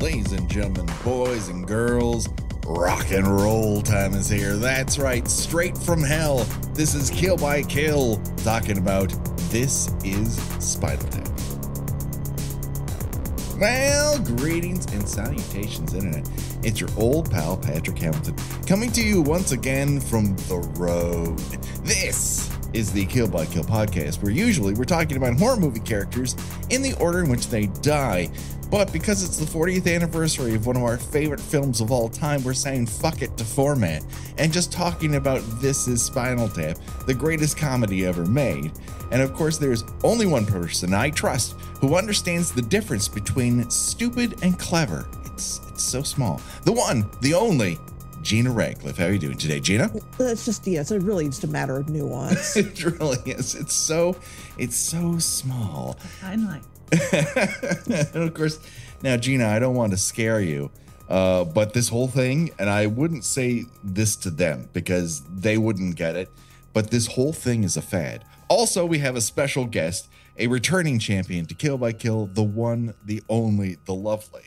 Ladies and gentlemen, boys and girls, rock and roll time is here. That's right, straight from hell. This is Kill by Kill, talking about This is Spinal Tap. Well, greetings and salutations, Internet. It's your old pal, Patrick Hamilton, coming to you once again from the road. This is the Kill by Kill podcast, where usually we're talking about horror movie characters in the order in which they die. But because it's the 40th anniversary of one of our favorite films of all time, we're saying fuck it to format and just talking about This is Spinal Tap, the greatest comedy ever made. And of course, there's only one person I trust who understands the difference between stupid and clever. It's so small. The one, the only, Gina Radcliffe. How are you doing today, Gina? It's just, yes, it really is a matter of nuance. It really is. It's so small. Fine line. And of course, now, Gina, I don't want to scare you, but this whole thing, and I wouldn't say this to them because they wouldn't get it, but this whole thing is a fad. Also, we have a special guest, a returning champion to Kill by Kill, the one, the only, the lovely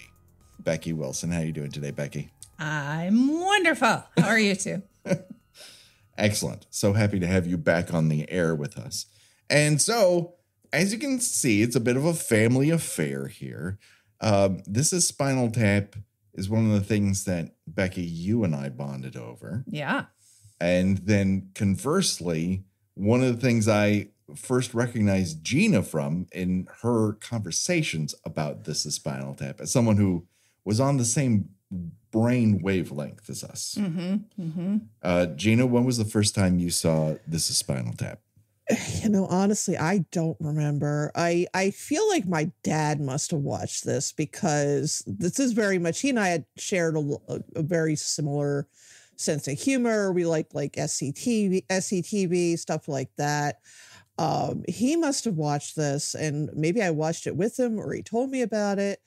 Becky Wilson. How are you doing today, Becky? I'm wonderful. How are you two? Excellent. So happy to have you back on the air with us. And so, as you can see, it's a bit of a family affair here. This is Spinal Tap is one of the things that, Becky, you and I bonded over. Yeah. And then conversely, one of the things I first recognized Gina from in her conversations about This is Spinal Tap as someone who was on the same brain wavelength as us. Gina, when was the first time you saw This is Spinal Tap? You know, honestly, I don't remember. I feel like my dad must have watched this because this is very much, he and I had shared a very similar sense of humor. We like SCTV, stuff like that. He must have watched this, and maybe I watched it with him or he told me about it.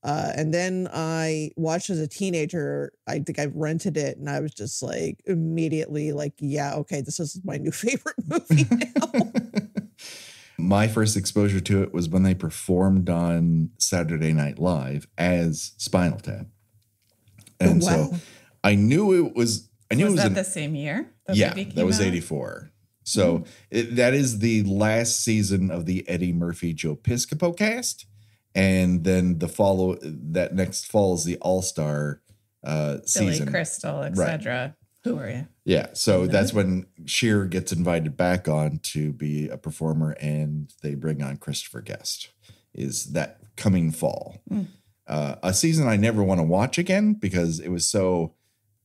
And then I watched as a teenager. I think I rented it and I was just like immediately like, yeah, okay, this is my new favorite movie now. My first exposure to it was when they performed on Saturday Night Live as Spinal Tap. And so I knew it was... Was that the same year? Yeah, that was 84. So that is the last season of the Eddie Murphy, Joe Piscopo cast. And then that next fall is the All-Star season. Billy Crystal, etc. Right. Who are you? Yeah, so that's when Cher gets invited back on to be a performer, and they bring on Christopher Guest. Is that coming fall? A season I never want to watch again because it was so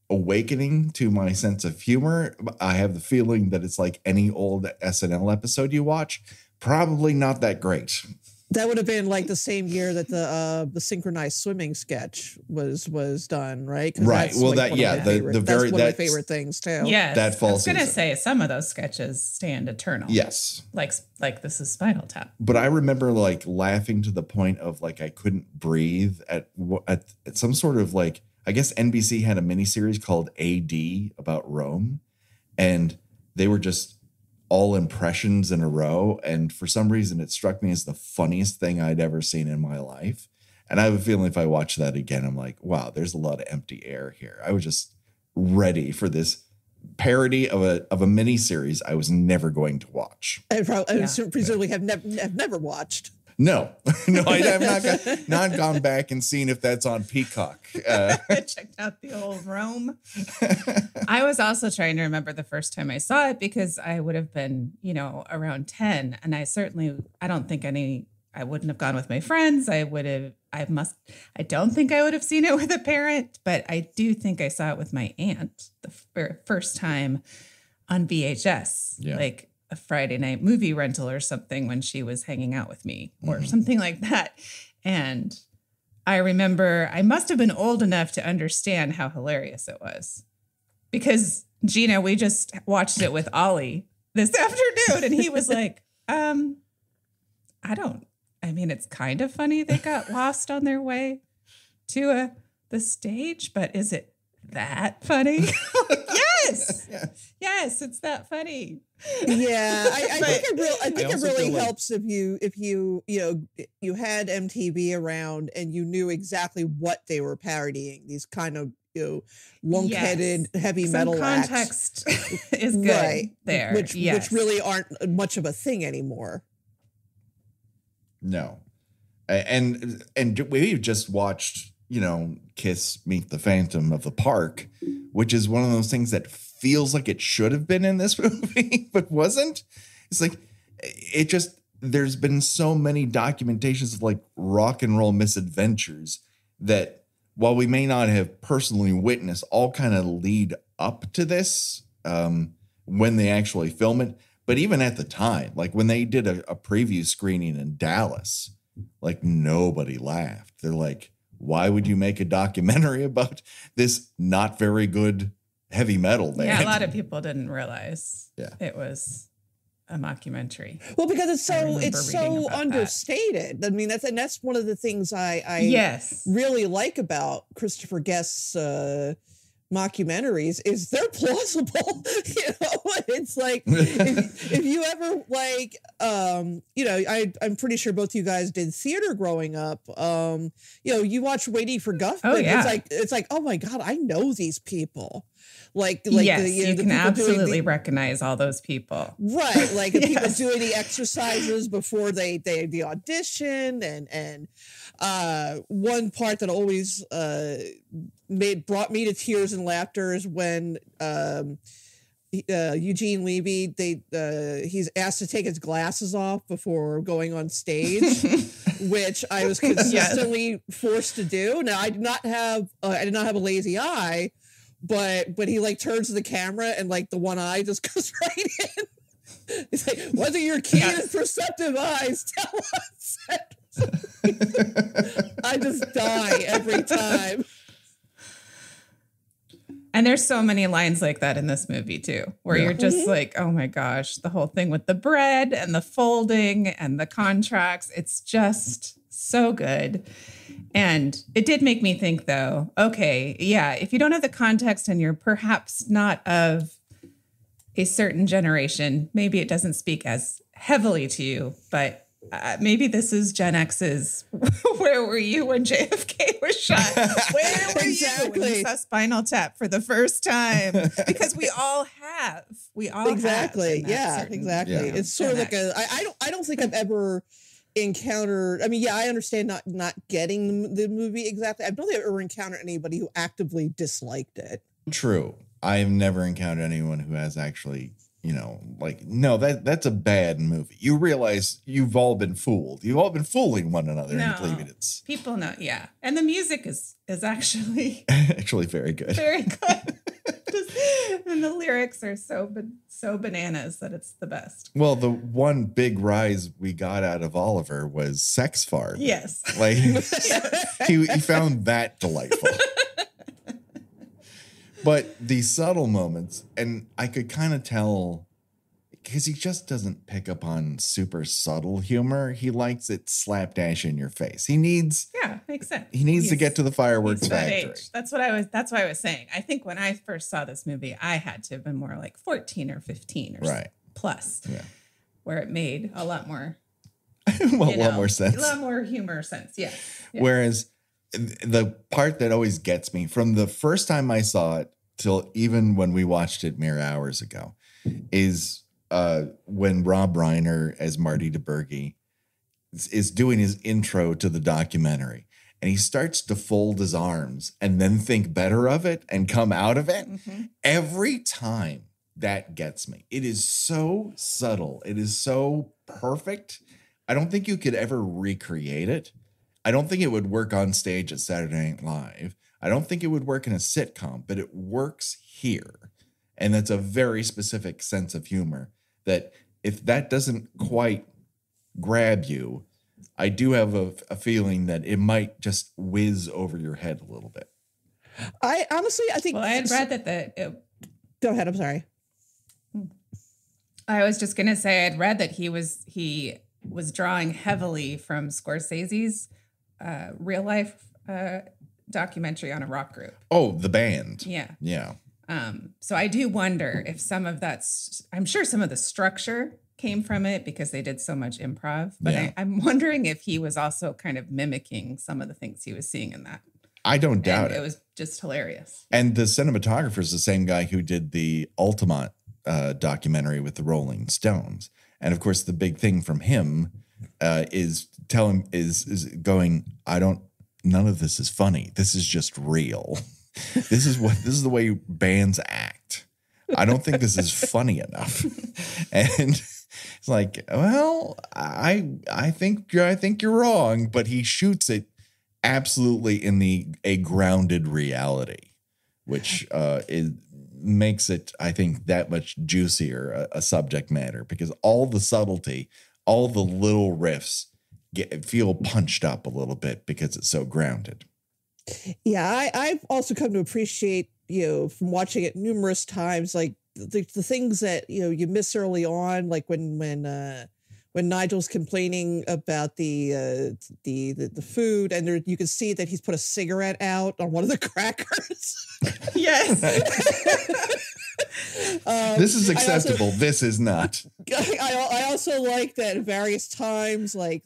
awakening to my sense of humor. I have the feeling that it's like any old SNL episode you watch, probably not that great. That would have been like the same year that the synchronized swimming sketch was done, right? Right. Well, that's one of my favorite things too. Yes. That fall I was going to season. say some of those sketches stand eternal. Yes. Like This is Spinal Tap. But I remember like laughing to the point of like I couldn't breathe at some sort of like, I guess NBC had a miniseries called AD about Rome, and they were just all impressions in a row. And for some reason, it struck me as the funniest thing I'd ever seen in my life. And I have a feeling if I watch that again, I'm like, wow, there's a lot of empty air here. I was just ready for this parody of a miniseries I was never going to watch. I presumably have never watched. No, I have not gone back and seen if that's on Peacock. Checked out the old Rome. I was also trying to remember the first time I saw it because I would have been, around 10. And I don't think I wouldn't have gone with my friends. I don't think I would have seen it with a parent, but I do think I saw it with my aunt the first time on VHS. Yeah. Like a Friday night movie rental or something when she was hanging out with me or something like that. And I remember I must have been old enough to understand how hilarious it was because Gina, we just watched it with Ollie this afternoon and he was like, it's kind of funny. They got lost on their way to the stage, but is it that funny? Yes. Yes. Yes, it's that funny. Yeah, I think it also really feel like- helps if you you had MTV around and you knew exactly what they were parodying. These kind of lunk-headed heavy Some metal acts, context is good right? there, Which yes. really aren't much of a thing anymore. No. And we've just watched, Kiss Meet the Phantom of the Park, which is one of those things that feels like it should have been in this movie, but wasn't. It's like, there's been so many documentations of like rock and roll misadventures that while we may not have personally witnessed, all kind of lead up to this when they actually film it. But even at the time, like when they did a preview screening in Dallas, like nobody laughed. They're like, why would you make a documentary about this not very good heavy metal band? Yeah, a lot of people didn't realize Yeah. it was a mockumentary. Well, because it's I remember so reading about understated. I mean, that's one of the things I Yes. really like about Christopher Guest's mockumentaries is they're plausible. It's like if you ever like I'm pretty sure both you guys did theater growing up. You watch Waiting for Guffman. Oh, yeah. It's like, oh my God, I know these people. Like yes, you can absolutely recognize all those people. Right, like the people Yes. doing the exercises before they the audition, and one part that always brought me to tears and laughter is when Eugene Levy he's asked to take his glasses off before going on stage, which I was consistently forced to do. Now I did not have a lazy eye. But he like turns to the camera and like the one eye just goes right in. It's like, what do your keen and perceptive eyes tell us? I just die every time. And there's so many lines like that in this movie too, where you're just like, oh my gosh, the whole thing with the bread and the folding and the contracts. It's just so good. And it did make me think, though, okay, yeah, if you don't have the context and you're perhaps not of a certain generation, maybe it doesn't speak as heavily to you, but maybe this is Gen X's, where were you when JFK was shot? Where were you when you saw Spinal Tap for the first time? Because we all have. Exactly. Yeah, exactly. Yeah. It's sort of like I don't think I've ever encountered, I mean, yeah, I understand not getting the movie exactly. I don't think I've ever encountered anybody who actively disliked it. True. I've never encountered anyone who has actually, like, no, that's a bad movie. You realize you've all been fooled. You've all been fooling one another and believing it's people know, yeah. And the music is actually actually very good. Very good. And the lyrics are so bananas that it's the best. Well, the one big rise we got out of Oliver was sex fart. Yes. Like he found that delightful. But the subtle moments, and I could kind of tell because he just doesn't pick up on super subtle humor. He likes it slapdash in your face. Makes sense. He needs to get to the fireworks factory. That's why I was saying. I think when I first saw this movie, I had to have been more like 14 or 15 or plus, where it made a lot more, a lot more sense. A lot more humor sense, yeah. Whereas the part that always gets me from the first time I saw it till even when we watched it mere hours ago is when Rob Reiner as Marty DeBurgi is doing his intro to the documentary, and he starts to fold his arms and then think better of it and come out of it. Mm-hmm. Every time that gets me. It is so subtle. It is so perfect. I don't think you could ever recreate it. I don't think it would work on stage at Saturday Night Live. I don't think it would work in a sitcom, but it works here. And that's a very specific sense of humor that if that doesn't quite grab you, I do have a feeling that it might just whiz over your head a little bit. I think. Well, I had read that Go ahead. I'm sorry. I was just gonna say I'd read that he was drawing heavily from Scorsese's real life documentary on a rock group. Oh, the band. Yeah. Yeah. So I do wonder if some of that's, I'm sure some of the structure came from it because they did so much improv, but Yeah. I'm wondering if he was also kind of mimicking some of the things he was seeing in that. I don't doubt And it. it was just hilarious. And the cinematographer is the same guy who did the Altamont documentary with the Rolling Stones. And of course, the big thing from him is going, none of this is funny. This is just real. This is the way bands act. I don't think this is funny enough. And it's like, well, I think you're wrong, but he shoots it absolutely in a grounded reality, which makes it, I think, that much juicier a subject matter, because all the subtlety, all the little riffs feel punched up a little bit because it's so grounded. Yeah, I've also come to appreciate, from watching it numerous times, like the things that, you miss early on, like when Nigel's complaining about the food, and you can see that he's put a cigarette out on one of the crackers. Yes. This is acceptable. This is not. I also like that at various times, like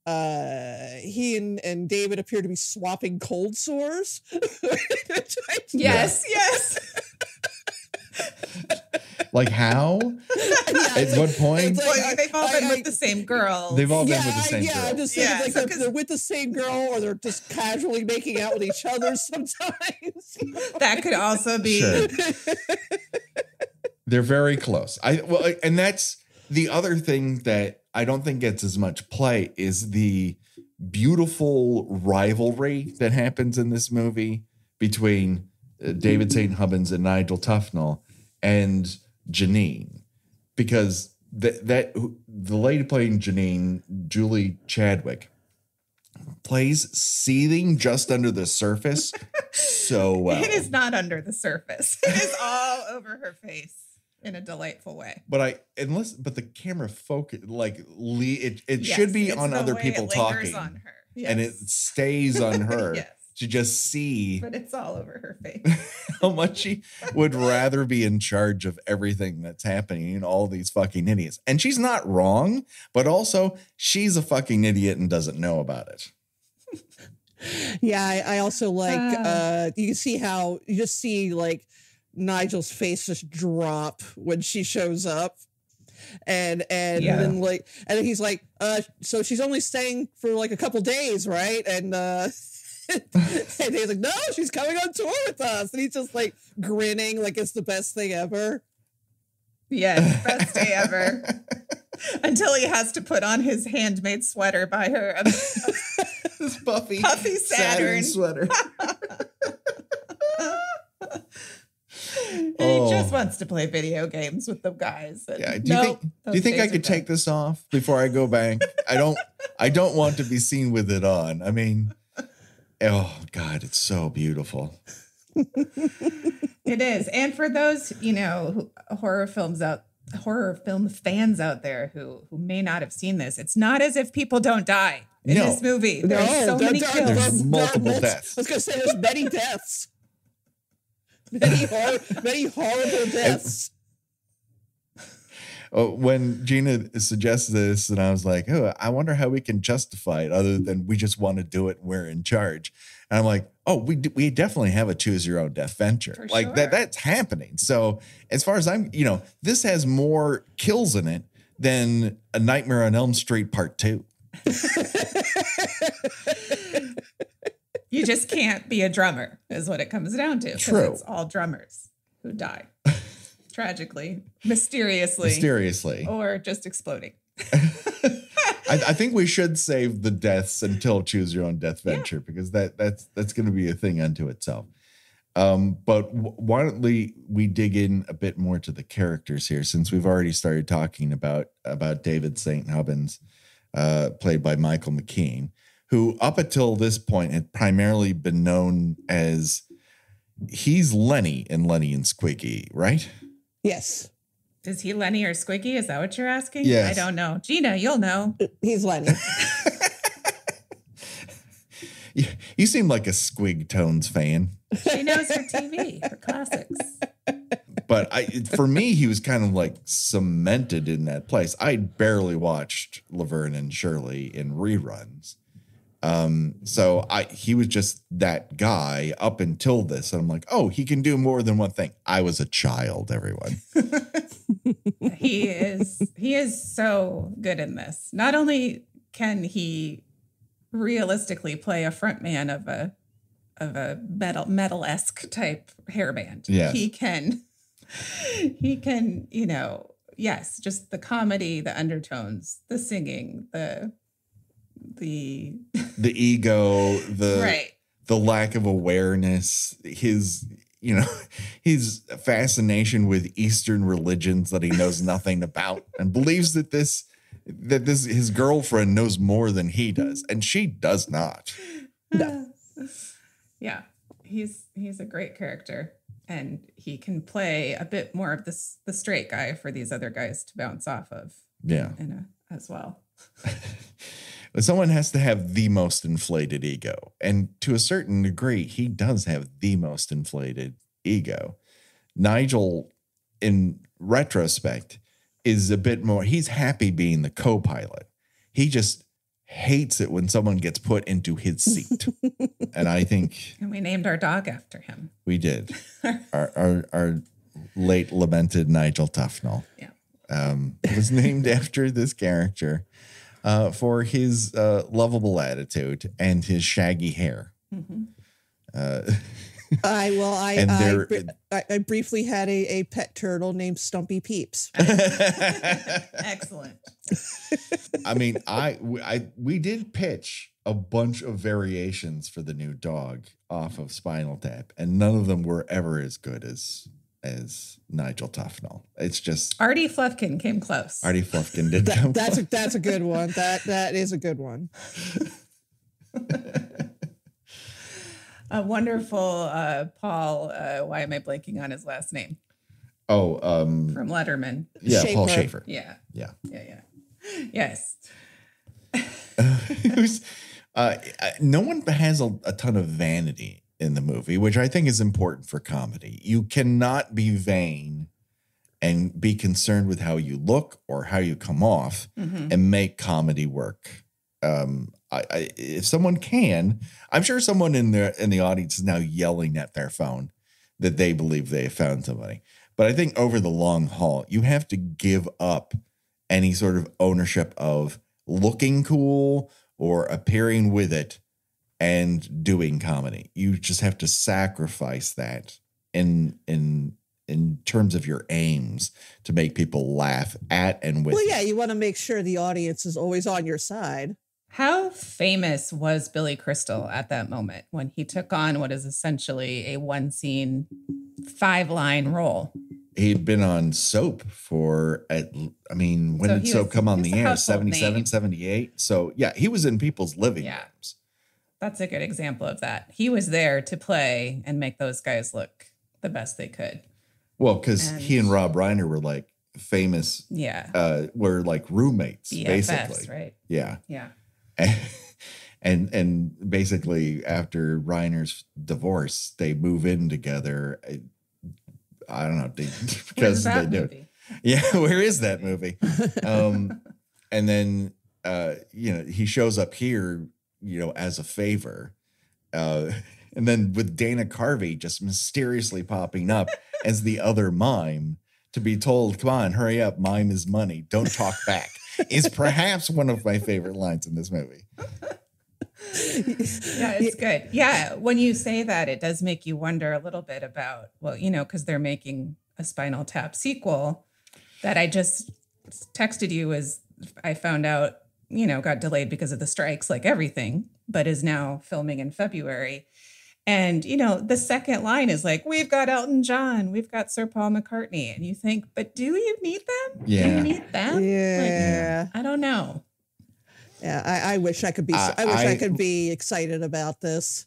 he and David appear to be swapping cold sores. Yes. Like how? At what point? They've all been with the same girl. They've all been with the same girl. I'm just saying, they're with the same girl, or they're just casually making out with each other sometimes. That could also be. Sure. They're very close. And that's the other thing that I don't think gets as much play is the beautiful rivalry that happens in this movie between David St. Hubbins and Nigel Tufnell and Janine, because the lady playing Janine, Julie Chadwick, plays seething just under the surface so well. It is not under the surface. It is all over her face in a delightful way. But the camera focus, it Yes, should be it's on the other way people it lingers talking, on her. Yes. and it stays on her. Yes. To just see But it's all over her face. how much she would rather be in charge of everything that's happening and all these fucking idiots. And she's not wrong, but also she's a fucking idiot and doesn't know about it. Yeah, I also like you just see like Nigel's face just drop when she shows up. And then and then he's like, so she's only staying for like a couple days, right? And and he's like, no, she's coming on tour with us. And he's just like grinning like it's the best thing ever. Yes, best day ever. Until he has to put on his handmade sweater by her. This puffy Saturn sweater. And he just wants to play video games with the guys. Yeah. Do you think I could take this off before I go back? I don't want to be seen with it on. I mean, oh God, it's so beautiful. It is. And for those, horror film fans out there who may not have seen this, it's not as if people don't die in this movie. There's so many kills. There's multiple deaths. I was going to say there's many deaths. Many horrible deaths. When Gina suggests this, and I was like, oh, I wonder how we can justify it other than we just want to do it and we're in charge. And I'm like, oh, we definitely have a choose your own death venture. For like sure. that's happening. So as far as I'm, this has more kills in it than A Nightmare on Elm Street Part 2. You just can't be a drummer is what it comes down to. True. It's all drummers who die. Tragically, mysteriously, or just exploding. I think we should save the deaths until Choose Your Own Death Venture, because that's going to be a thing unto itself. But why don't we dig in a bit more to the characters here, since we've already started talking about David St. Hubbins, played by Michael McKean, who up until this point had primarily been known as, he's Lenny in Lenny and Squiggy, right? Yes. Is he Lenny or Squiggy? Is that what you're asking? Yes. I don't know. Gina, you'll know. He's Lenny. You seem like a Squig Tones fan. She knows her TV, her classics. But for me, he was kind of like cemented in that place. I barely watched Laverne and Shirley in reruns. So he was just that guy up until this. And I'm like, oh, he can do more than one thing. I was a child, everyone. He is so good in this. Not only can he realistically play a frontman of a metal-esque type hair band. Yes. He can, yes, just the comedy, the undertones, the singing, the ego, right. The lack of awareness, his fascination with Eastern religions that he knows nothing about, and believes that his girlfriend knows more than he does, and she does not. No. Yeah, he's a great character, and he can play a bit more of the straight guy for these other guys to bounce off of. Yeah, as well. But someone has to have the most inflated ego, and to a certain degree, he does have the most inflated ego. Nigel, in retrospect, is a bit more. He's happy being the co-pilot. He just hates it when someone gets put into his seat. And I think, and we named our dog after him. We did. our late lamented Nigel Tufnell. Yeah. Was named after this character for his lovable attitude and his shaggy hair. Mm-hmm. I briefly had a pet turtle named Stumpy Peeps. Excellent. I mean, we did pitch a bunch of variations for the new dog off of Spinal Tap, and none of them were ever as good as Nigel Tufnell. It's just Artie Fluffkin came close. Artie Fluffkin did come that's close. That's a good one. That is a good one. A wonderful Paul. Why am I blanking on his last name? Oh, from Letterman. Yeah, Schaefer. Paul Schaefer. Yeah. Yeah. Yes. No one has a ton of vanity in the movie, which I think is important for comedy. You cannot be vain and be concerned with how you look or how you come off and make comedy work. If someone can, I'm sure someone in the audience is now yelling at their phone that they believe they have found somebody. But I think over the long haul, you have to give up any sort of ownership of looking cool or appearing with it and doing comedy. You just have to sacrifice that in terms of your aims to make people laugh at and with. Well, yeah, you want to make sure the audience is always on your side. How famous was Billy Crystal at that moment when he took on what is essentially a one scene, 5-line role? He'd been on Soap when did Soap come on the air? 77, 78. So yeah, he was in people's living rooms. That's a good example of that. He was there to play and make those guys look the best they could. Well, because he and Rob Reiner were like famous. Yeah. Were like roommates, BFFs, basically. Right. Yeah. Yeah. And basically after Reiner's divorce, they move in together. I don't know, because they do. Movie? Yeah, where is that movie? And then he shows up here, as a favor. And then with Dana Carvey just mysteriously popping up as the other mime to be told, come on, hurry up, mime is money, don't talk back, is perhaps one of my favorite lines in this movie. Yeah, it's good. Yeah, when you say that, it does make you wonder a little bit about, because they're making a Spinal Tap sequel that I just texted you as I found out, got delayed because of the strikes, like everything, but is now filming in February. And, the second line is like, we've got Elton John, we've got Sir Paul McCartney. And you think, but do you need them? Yeah. Do you need them? Yeah. I don't know. Yeah, I wish I could be. I could be excited about this.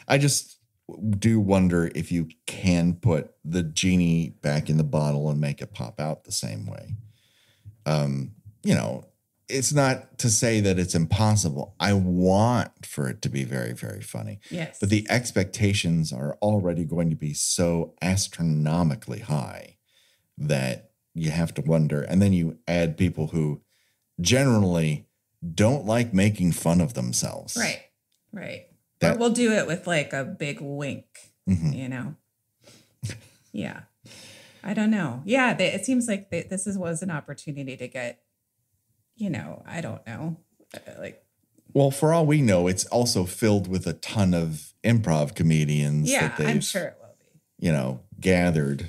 I just do wonder if you can put the genie back in the bottle and make it pop out the same way. it's not to say that it's impossible. I want for it to be very, very funny. Yes. But the expectations are already going to be so astronomically high that you have to wonder. And then you add people who generally don't like making fun of themselves. Right. Right. That, or we'll do it with like a big wink, mm-hmm. you know? Yeah. I don't know. Yeah. It seems like this was an opportunity to get, you know, I don't know. Like, well, for all we know, it's also filled with a ton of improv comedians. Yeah, that they've, I'm sure it will be. You know, gathered.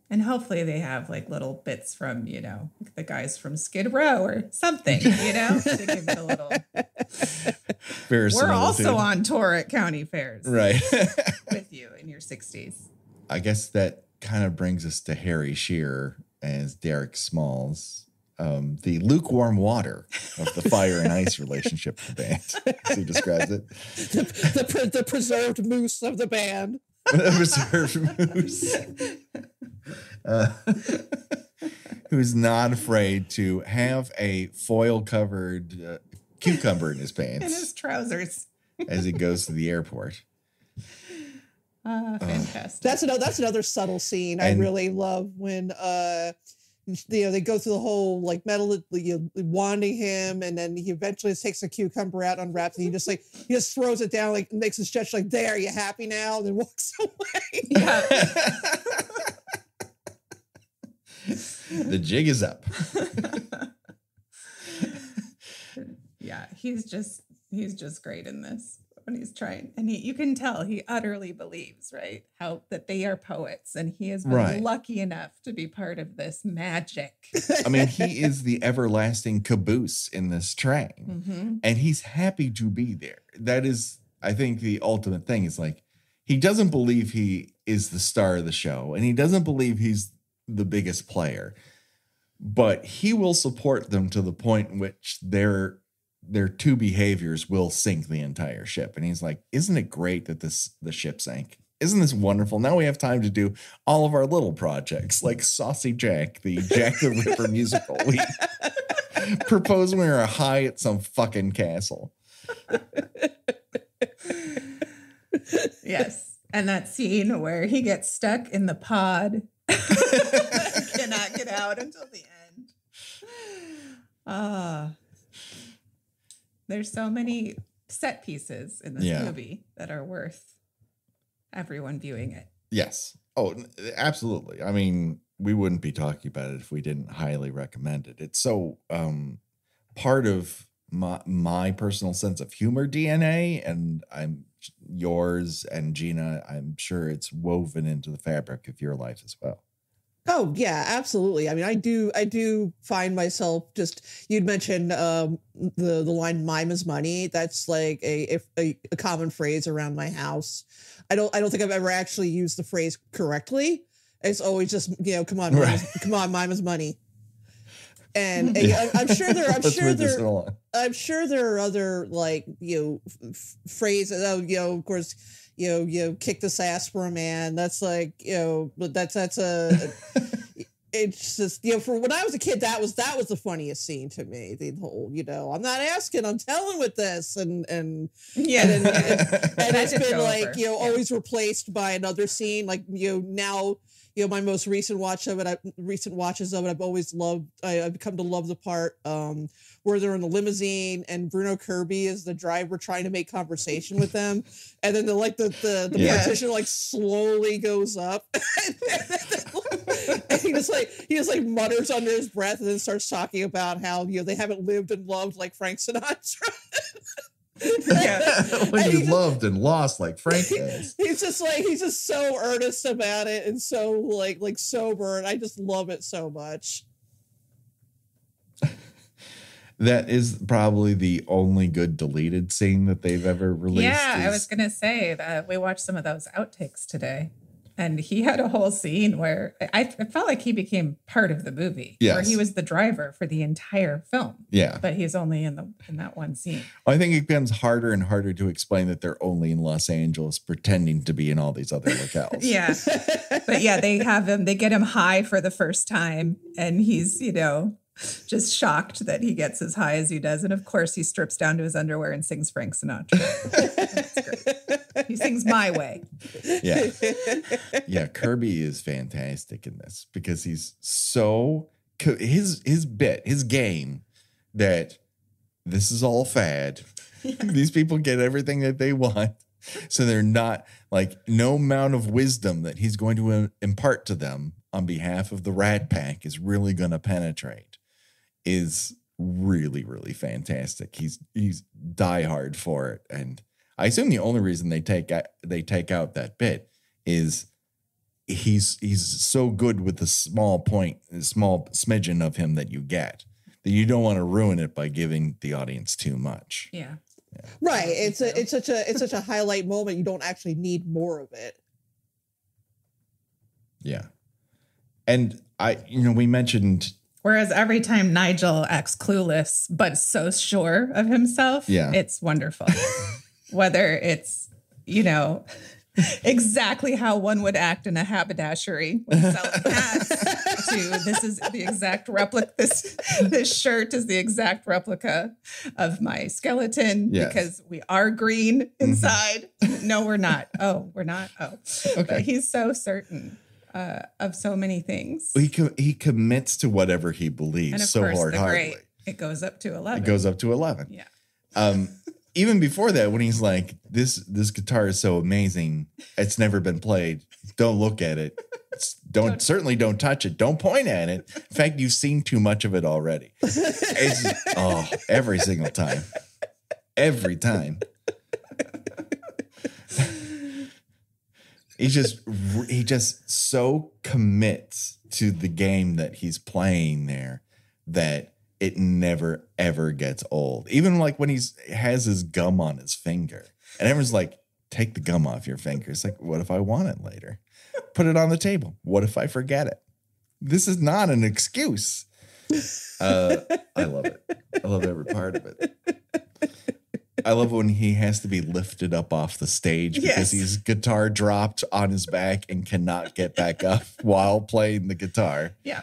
And hopefully they have like little bits from, you know, the guys from Skid Row or something, you know, to give it a little. We're also on tour at county fairs. Right. With you in your 60s. I guess that kind of brings us to Harry Shearer as Derek Smalls, the lukewarm water of the fire and ice relationship of the band, as he describes it. The preserved moose of the band. The preserved moose. Who's not afraid to have a foil-covered cucumber in his pants. In his trousers. As he goes to the airport. Fantastic. That's another subtle scene I really love when they go through the whole like metal wanding him, and then he eventually takes a cucumber out, unwraps it, he just throws it down, like makes a gesture like, "There, you happy now?" And then walks away. Yeah. The jig is up. Yeah, he's just great in this when he's trying, and you can tell he utterly believes, right, how that they are poets, and he has been lucky enough to be part of this magic. I mean, he is the everlasting caboose in this train, and he's happy to be there. That is, I think, the ultimate thing. Is like he doesn't believe he is the star of the show, and he doesn't believe he's the biggest player, but he will support them to the point in which their two behaviors will sink the entire ship. And he's like, isn't it great that the ship sank? Isn't this wonderful? Now we have time to do all of our little projects, like Saucy Jack, the Jack the Ripper musical. We propose we are high at some fucking castle. Yes. And that scene where he gets stuck in the pod. Cannot get out until the end. There's so many set pieces in this movie that are worth everyone viewing it. Yes. Oh, absolutely. I mean, we wouldn't be talking about it if we didn't highly recommend it. It's so part of my personal sense of humor DNA, and I'm yours and Gina, I'm sure it's woven into the fabric of your life as well. Oh yeah, absolutely. I mean, I do find myself just, you'd mentioned the line "mime is money." That's like a common phrase around my house. I don't think I've ever actually used the phrase correctly. It's always just, you know, come on, mime is money. And I'm sure there are other, like, you know, phrases. Oh, you know, of course, you know, kick this ass for a man. That's like, you know, but that's a. It's just, you know, for when I was a kid, that was the funniest scene to me. The whole, you know, I'm not asking, I'm telling with this, and it's been like, you know, always replaced by another scene, like, you know, now. You know, my most recent watches of it, I've always loved. I've come to love the part where they're in the limousine and Bruno Kirby is the driver trying to make conversation with them, and then the partition like slowly goes up, and he just like mutters under his breath, and then starts talking about how, you know, they haven't lived and loved like Frank Sinatra. When you loved and lost like Frank has. He's just so earnest about it and so like sober, and I just love it so much. That is probably the only good deleted scene that they've ever released. Yeah, I was gonna say that we watched some of those outtakes today. And he had a whole scene where I felt like he became part of the movie. Yes. Where he was the driver for the entire film. Yeah. But he's only in that one scene. I think it becomes harder and harder to explain that they're only in Los Angeles pretending to be in all these other locales. Yeah. But yeah, they get him high for the first time, and he's, you know, just shocked that he gets as high as he does. And of course, he strips down to his underwear and sings Frank Sinatra. That's great. He sings My Way. Yeah. Yeah, Kirby is fantastic in this because he's so his game that this is all fad. These people get everything that they want. So they're not like no amount of wisdom that he's going to impart to them on behalf of the Rat Pack is really going to penetrate is really, really fantastic. He's diehard for it. And I assume the only reason they take out that bit is he's so good with the small smidgen of him that you get that you don't want to ruin it by giving the audience too much. Yeah. Right. It's such a highlight moment. You don't actually need more of it. Yeah. And we mentioned. Whereas every time Nigel acts clueless, but so sure of himself, it's wonderful. Whether it's, exactly how one would act in a haberdashery when selling hats to this is the exact replica. This shirt is the exact replica of my skeleton because we are green inside. Mm-hmm. No, we're not. Oh, we're not. Oh, okay. But he's so certain of so many things. He commits to whatever he believes and of so course, hard-heartedly. It goes up to 11. It goes up to 11. Yeah. Even before that, when he's like, this guitar is so amazing, it's never been played. Don't look at it. Certainly don't touch it. Don't point at it. In fact, you've seen too much of it already. Every single time. Every time. He just so commits to the game that he's playing there that it never, ever gets old. Even like when he has his gum on his finger and everyone's like, take the gum off your finger. It's like, what if I want it later? Put it on the table. What if I forget it? This is not an excuse. I love it. I love every part of it. I love when he has to be lifted up off the stage because he's guitar dropped on his back and cannot get back up while playing the guitar. Yeah.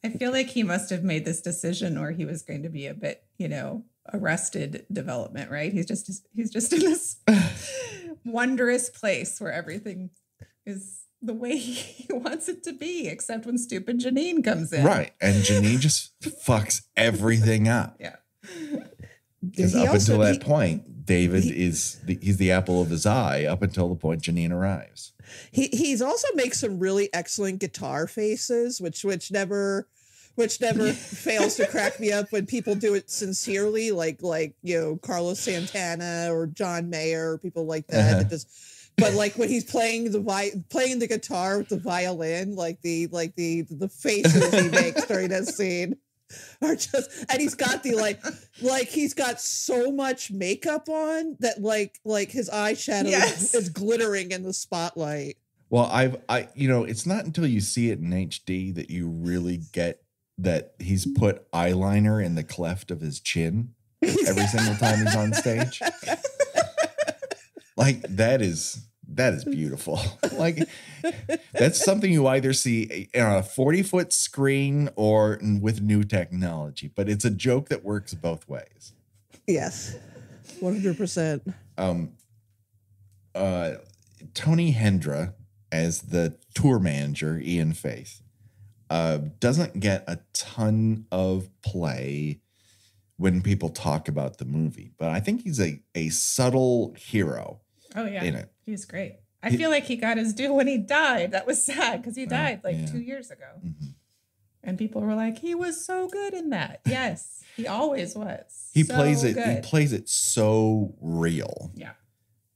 I feel like he must have made this decision or he was going to be a bit, arrested development, right? He's just in this wondrous place where everything is the way he wants it to be, except when stupid Janine comes in. Right. And Janine just fucks everything up. Yeah. Because until that point, David he's the apple of his eye up until the point Janine arrives. He's also makes some really excellent guitar faces, which never fails to crack me up when people do it sincerely, like Carlos Santana or John Mayer or people like that. But like when he's playing the guitar with the violin, like the faces he makes during that scene are just, and he's got the he's got so much makeup on that like his eyeshadow is glittering in the spotlight. Well, it's not until you see it in HD that you really get that he's put eyeliner in the cleft of his chin every single time he's on stage. Like that is beautiful. Like that's something you either see on a 40-foot screen or with new technology, but it's a joke that works both ways. Yes. 100%. Tony Hendra as the tour manager, Ian Faith, doesn't get a ton of play when people talk about the movie, but I think he's a subtle hero. Oh yeah, in it. He's great. I feel like he got his due when he died. That was sad because he died 2 years ago. Mm-hmm. And people were like, he was so good in that. Yes, he always was. He plays it so real. Yeah.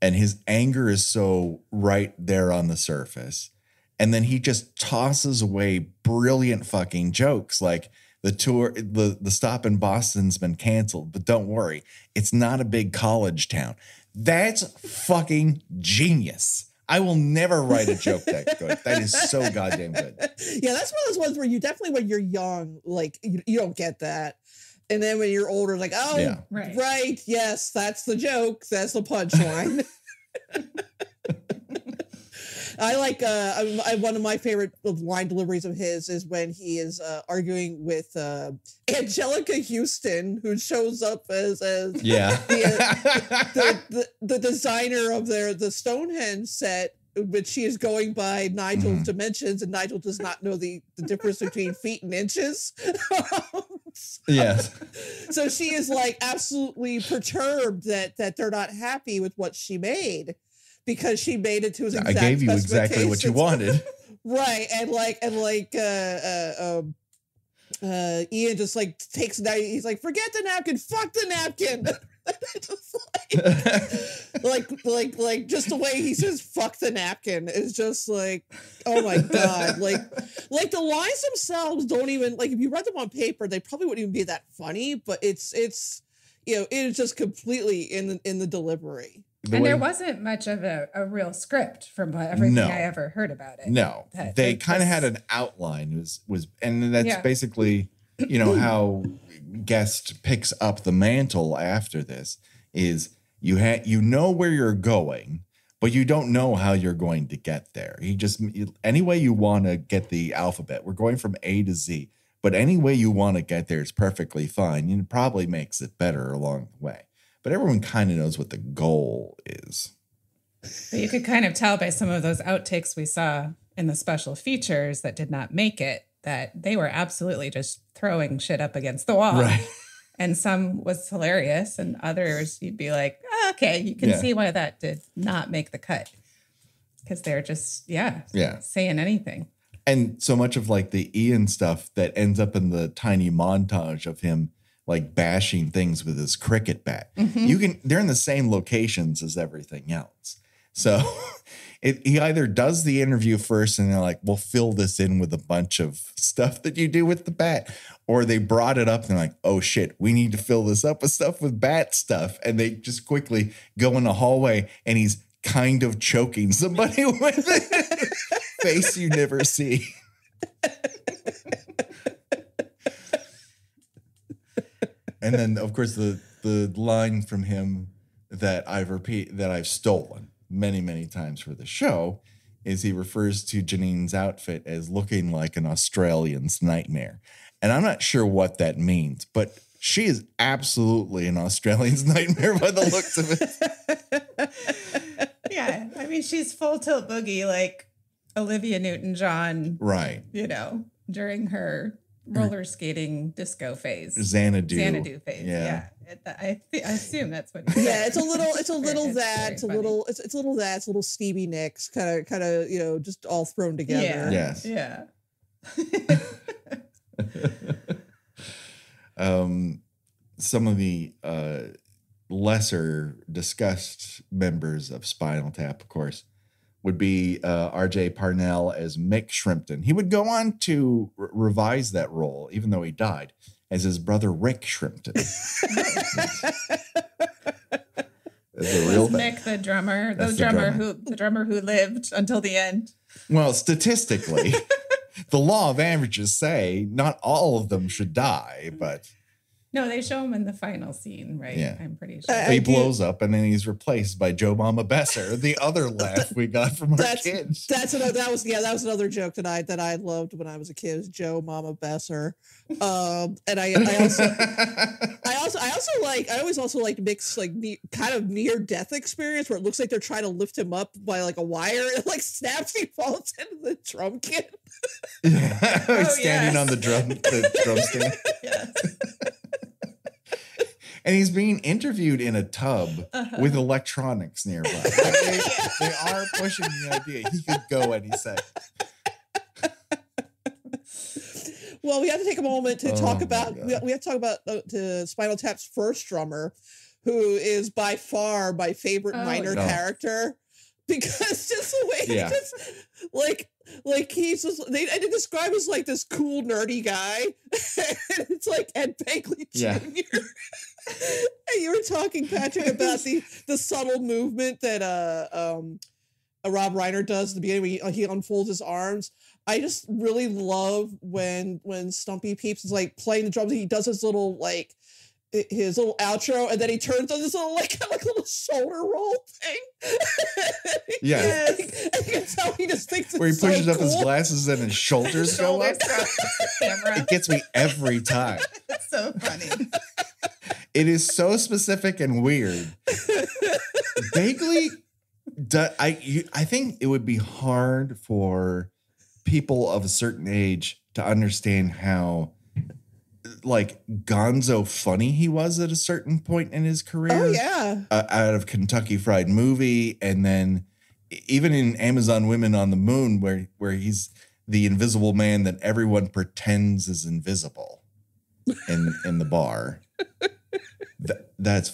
And his anger is so right there on the surface. And then he just tosses away brilliant fucking jokes like the tour, the stop in Boston's been canceled, but don't worry, it's not a big college town. That's fucking genius. I will never write a joke that good. That is so goddamn good. Yeah, that's one of those ones where you definitely, when you're young, like you don't get that. And then when you're older, like, oh, yeah. Right. Yes, that's the joke. That's the punchline. I like one of my favorite line deliveries of his is when he is arguing with Angelica Houston, who shows up as the designer of the Stonehenge set, but she is going by Nigel's dimensions, and Nigel does not know the difference between feet and inches. Yes. So she is like absolutely perturbed that they're not happy with what she made, because she made it to his exact I gave you exactly what you wanted. Right. Ian just like takes that. He's like, forget the napkin, fuck the napkin. Just like just the way he says fuck the napkin is just like, oh my God. Like the lines themselves don't even, like, if you read them on paper, they probably wouldn't even be that funny, but it's it is just completely in the delivery. There wasn't much of a real script from everything I ever heard about it. No, they kind of had an outline, and that's basically, how Guest picks up the mantle after this is you know where you're going, but you don't know how you're going to get there. Any way you want to get the alphabet, we're going from A to Z, but any way you want to get there is perfectly fine. And it probably makes it better along the way. But everyone kind of knows what the goal is. But you could kind of tell by some of those outtakes we saw in the special features that did not make it, that they were absolutely just throwing shit up against the wall. Right. And some was hilarious, and others you'd be like, oh, okay, you can see why that did not make the cut. Because they're just, saying anything. And so much of like the Ian stuff that ends up in the tiny montage of him like bashing things with his cricket bat. They're in the same locations as everything else. So he either does the interview first and they're like, we'll fill this in with a bunch of stuff that you do with the bat. Or they brought it up and they're like, oh shit, we need to fill this up with stuff with bat stuff. And they just quickly go in the hallway and he's kind of choking somebody with it. Face you never see. And then, of course, the line from him that I've stolen many, many times for the show is he refers to Janine's outfit as looking like an Australian's nightmare. And I'm not sure what that means, but she is absolutely an Australian's nightmare by the looks of it. Yeah, I mean, she's full tilt boogie like Olivia Newton-John. Right. During her roller skating disco phase. Xanadu phase. Yeah. I assume that's what. It's a little Stevie Nicks kind of, just all thrown together. Yeah. Yes. Yeah. Some of the lesser discussed members of Spinal Tap, of course, would be R.J. Parnell as Mick Shrimpton. He would go on to revise that role, even though he died, as his brother Rick Shrimpton. Mick the drummer, the drummer who lived until the end. Well, statistically, the law of averages say not all of them should die, but no, they show him in the final scene, right? Yeah. I'm pretty sure. He blows up and then he's replaced by Joe Mama Besser, the other laugh we got from our kids. That was another joke that I loved when I was a kid, was Joe Mama Besser. And I always also like mix like kind of near death experience where it looks like they're trying to lift him up by like a wire and like snaps, he falls into the drum kit. Standing on the drum stand. Yes. And he's being interviewed in a tub with electronics nearby. Like they are pushing the idea he could go any second. Well, we have to take a moment to talk about Spinal Tap's first drummer, who is by far my favorite minor character, because just the way he just like he's just they describe as like this cool nerdy guy. And it's like Ed Begley Jr. And you were talking, Patrick, about the subtle movement that Rob Reiner does at the beginning when he unfolds his arms. I just really love when Stumpy Peeps is like playing the drums. He does his little like his little outro, and then he turns on this little like little shoulder roll thing. Yeah. And you can tell he just thinks it's Where he pushes so up his cool. glasses and his shoulders go up. Camera. It gets me every time. It's so funny. It is so specific and weird. Vaguely, I think it would be hard for people of a certain age to understand how like gonzo funny he was at a certain point in his career. Oh yeah. Out of Kentucky Fried Movie, and then even in Amazon Women on the Moon, where he's the invisible man that everyone pretends is invisible in the bar. That's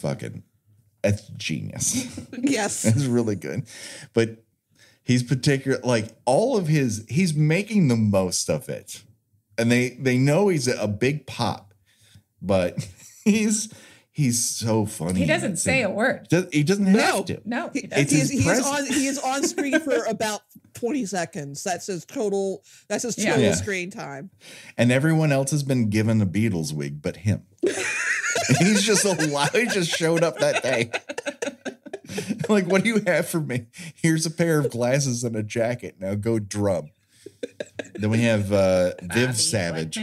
genius. Yes. It's really good. But he's he's making the most of it. And they know he's a big pop, but he's so funny. He doesn't say a word. He doesn't have to. No, he It's doesn't. He is on screen for about 20 seconds. That's his total screen time. And everyone else has been given a Beatles wig but him. He's just he just showed up that day. Like, what do you have for me? Here's a pair of glasses and a jacket. Now go drum. Then we have Viv Savage.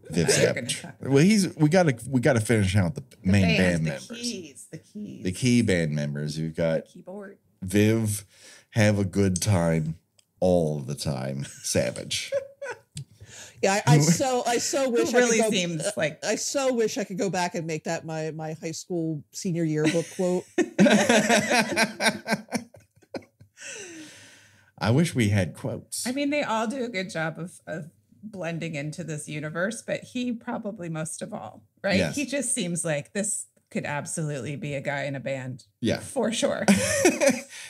Viv Savage. Well, we gotta finish out the main band members. The key band members. You've got keyboard. Viv, have a good time all the time. Savage. Yeah, I so wish really I could go, seems like I so wish I could go back and make that my high school senior yearbook quote. I wish we had quotes. I mean, they all do a good job of blending into this universe, but he probably most of all, right? Yes. He just seems like this could absolutely be a guy in a band. Yeah. For sure.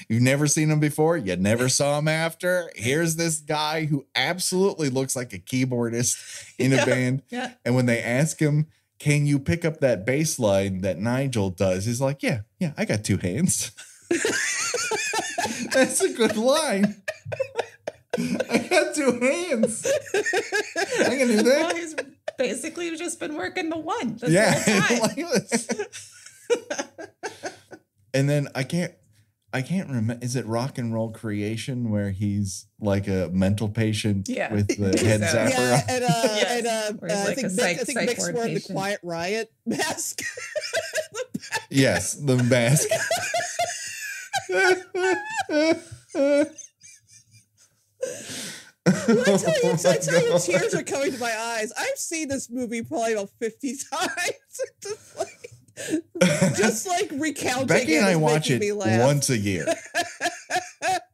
You've never seen him before. You never saw him after. Here's this guy who absolutely looks like a keyboardist in a band. Yeah. And when they ask him, can you pick up that bass line that Nigel does? He's like, yeah, I got two hands. That's a good line. I got two hands. I can do that. Well, he's basically just been working the one this whole time. And then I can't remember. Is it Rock and Roll Creation where he's like a mental patient with the head zapper? Yeah, Yes. and I think Mick's wearing the patient. Quiet Riot mask. Yes, the mask. I tell you, tears are coming to my eyes. I've seen this movie probably about 50 times. just like recounting. Becky and I watch it laugh. once a year.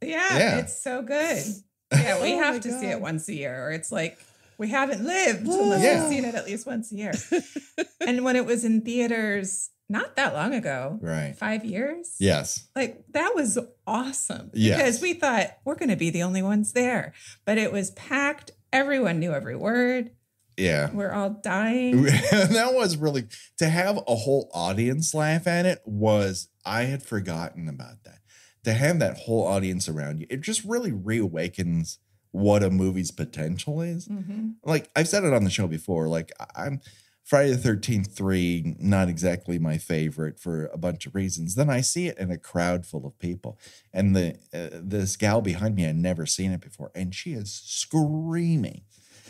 Yeah, it's so good. Yeah, we have to see it once a year, or it's like we haven't lived unless we've seen it at least once a year. And when it was in theaters not that long ago, right? 5 years. Yes. Like that was awesome. Yes. Because we thought we're going to be the only ones there, but it was packed. Everyone knew every word. Yeah. We're all dying. That was really, to have a whole audience laugh at it I had forgotten about that. To have that whole audience around you, it just really reawakens what a movie's potential is. Mm-hmm. Like I've said it on the show before, like I'm Friday the 13th 3, not exactly my favorite for a bunch of reasons. Then I see it in a crowd full of people, and this gal behind me, had never seen it before, and she is screaming,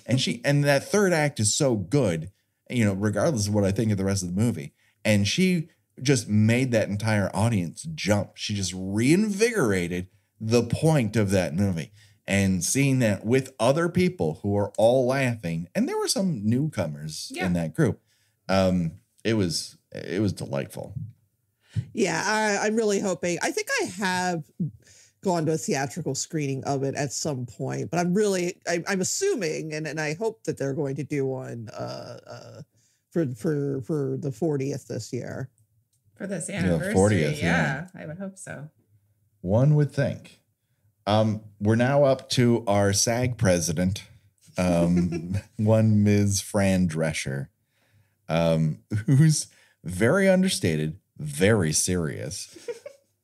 and that third act is so good, regardless of what I think of the rest of the movie, and she just made that entire audience jump. She just reinvigorated the point of that movie. And seeing that with other people who are all laughing, and there were some newcomers in that group, it was delightful. Yeah, I'm really hoping. I think I have gone to a theatrical screening of it at some point, but I'm assuming, and I hope that they're going to do one for the 40th this year. For this anniversary, 40th, yeah, I would hope so. One would think. We're now up to our SAG president, one Ms. Fran Drescher, who's very understated, very serious,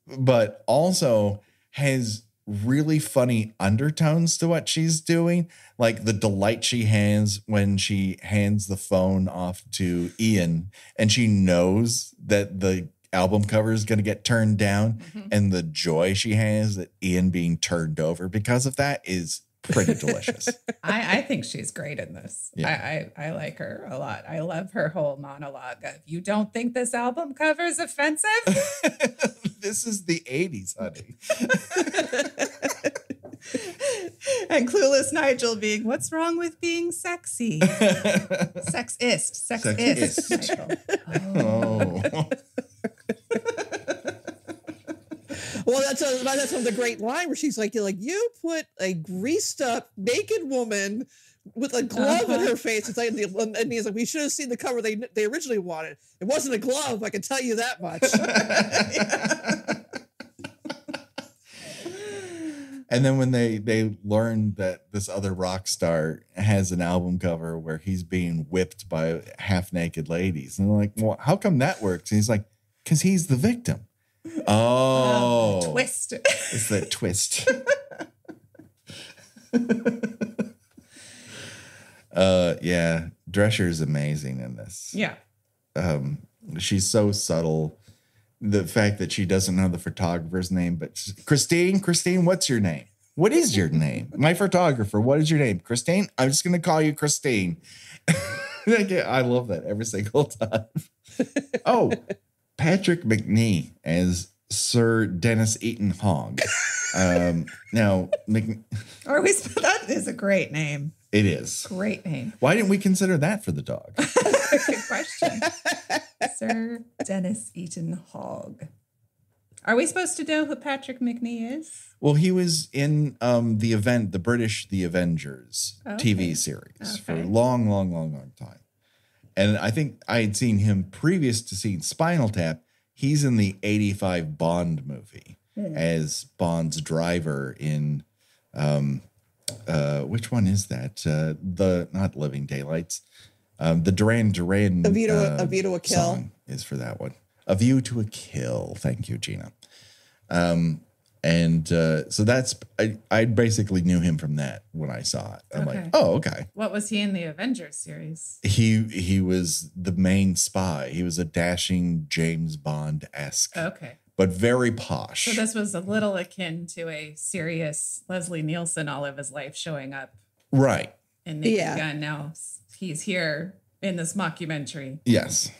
but also has really funny undertones to what she's doing, like the delight she has when she hands the phone off to Ian and she knows that the album cover is going to get turned down, and the joy she has at Ian being turned over because of that is pretty delicious. I think she's great in this. Yeah. I like her a lot. I love her whole monologue of, you don't think this album cover is offensive? This is the 80s, honey. And clueless Nigel being, what's wrong with being sexy? Sexist. Nigel. Oh. Well, that's on the great line where she's like, you put a greased up naked woman with a glove in her face. It's like, and he's like, we should have seen the cover they originally wanted. It wasn't a glove, I can tell you that much. And then when they learn that this other rock star has an album cover where he's being whipped by half naked ladies, and they're like, well, how come that works? And he's like, because he's the victim. Oh, twist. It's that twist. Yeah, Drescher's amazing in this. Yeah. She's so subtle. The fact that she doesn't know the photographer's name, but Christine, what's your name? What is your name? My photographer, what is your name? Christine? I'm just going to call you Christine. I love that every single time. Oh, Patrick McNee as Sir Dennis Eaton Hogg. Now, that is a great name. It is. Great name. Why didn't we consider that for the dog? Good question. Sir Dennis Eaton Hogg. Are we supposed to know who Patrick McNee is? Well, he was in the British The Avengers TV series for a long time. And I think I had seen him previous to seeing Spinal Tap. He's in the 85 Bond movie as Bond's driver in, which one is that? The not Living Daylights. The Duran Duran A View to a Kill song is for that one. A View to a Kill. Thank you, Gina. So that's I basically knew him from that when I saw it. I'm like, oh, okay. What was he in the Avengers series? He was the main spy. He was a dashing James Bond-esque. Okay. But very posh. So this was a little akin to a serious Leslie Nielsen all of his life showing up. Right. In Naked Gun. Now he's here in this mockumentary. Yes.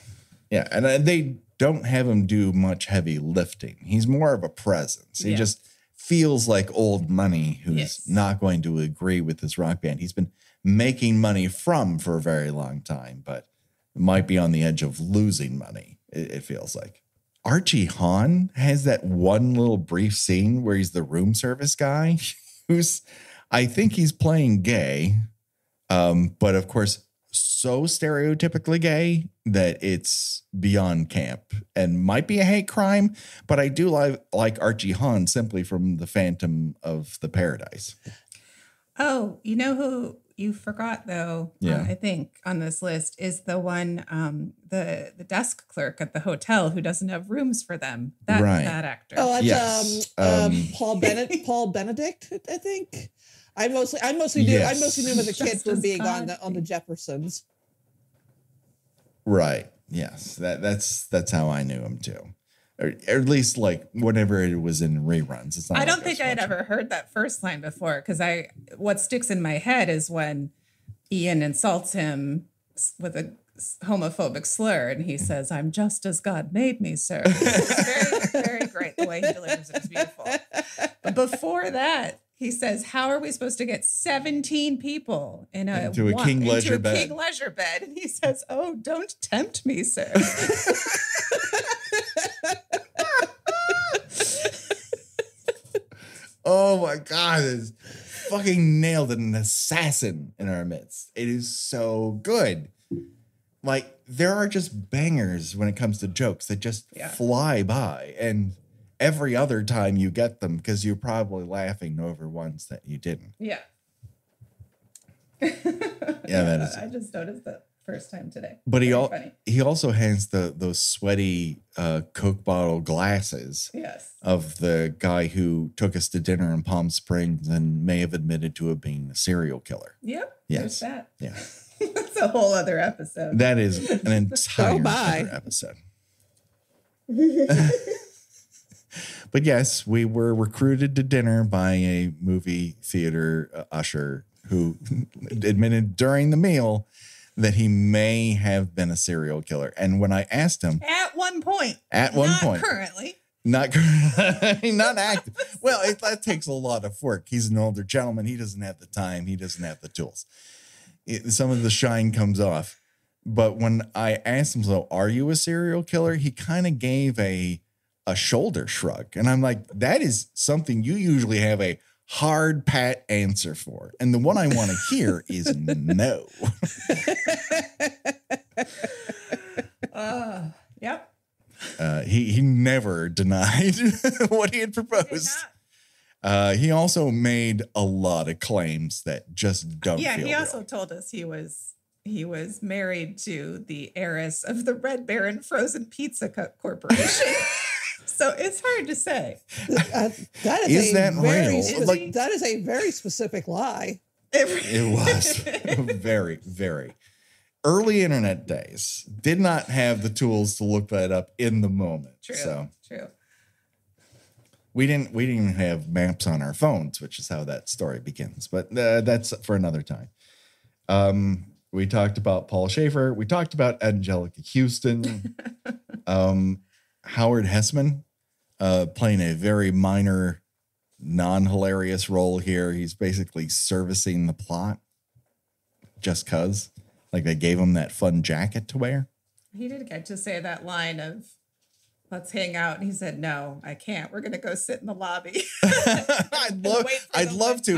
Yeah. And they don't have him do much heavy lifting. He's more of a presence. He just feels like old money who's not going to agree with this rock band he's been making money from for a very long time, but might be on the edge of losing money, it feels like. Archie Hahn has that one little brief scene where he's the room service guy who's, I think he's playing gay, but of course, so stereotypically gay that it's beyond camp and might be a hate crime, but I do like Archie Hahn simply from the Phantom of the Paradise. Oh, you know who you forgot though? I think on this list is the one, the desk clerk at the hotel who doesn't have rooms for them. That actor. Oh, that's Paul Benedict, I think. I mostly knew him as a kid from being on the Jeffersons. Right. Yes. That's how I knew him too. Or at least like whenever it was in reruns. It's not I don't think I'd ever heard that first line before because what sticks in my head is when Ian insults him with a homophobic slur and he says, "I'm just as God made me, sir." It's very, very great. The way he delivers it is beautiful. But before that, he says, "How are we supposed to get 17 people into a king leisure bed?" And he says, "Oh, don't tempt me, sir." Oh my God, it's fucking nailed an assassin in our midst. It is so good. Like, there are just bangers when it comes to jokes that just fly by. And every other time you get them because you're probably laughing over ones that you didn't. Yeah. Yeah, that is. I just noticed that. first time today. But Funny. he also has those sweaty Coke bottle glasses. Yes. Of the guy who took us to dinner in Palm Springs and may have admitted to being a serial killer. Yep. Yes. There's that. Yeah. That's a whole other episode. That is an entire other episode. But yes, we were recruited to dinner by a movie theater usher who admitted during the meal that he may have been a serial killer. And when I asked him at one point, currently, not active. Well, that takes a lot of work. He's an older gentleman. He doesn't have the time. He doesn't have the tools. Some of the shine comes off. But when I asked him, so are you a serial killer? He kind of gave a shoulder shrug. And I'm like, that is something you usually have a hard pat answer for. And the one I want to hear is no. Yep. He never denied what he had proposed. He also made a lot of claims that just don't feel he real. also told us he was married to the heiress of the Red Baron Frozen Pizza Corporation. So it's hard to say. That is real? That is a very specific lie. It was very, very. Early internet days did not have the tools to look that up in the moment. True. We didn't even have maps on our phones, which is how that story begins. But that's for another time. We talked about Paul Schaefer. We talked about Angelica Houston. Howard Hessman playing a very minor, non-hilarious role here. He's basically servicing the plot just because. Like they gave him that fun jacket to wear. He did get to say that line of, let's hang out. And he said, no, I can't. We're going to go sit in the lobby. I'd love to. I'd love to,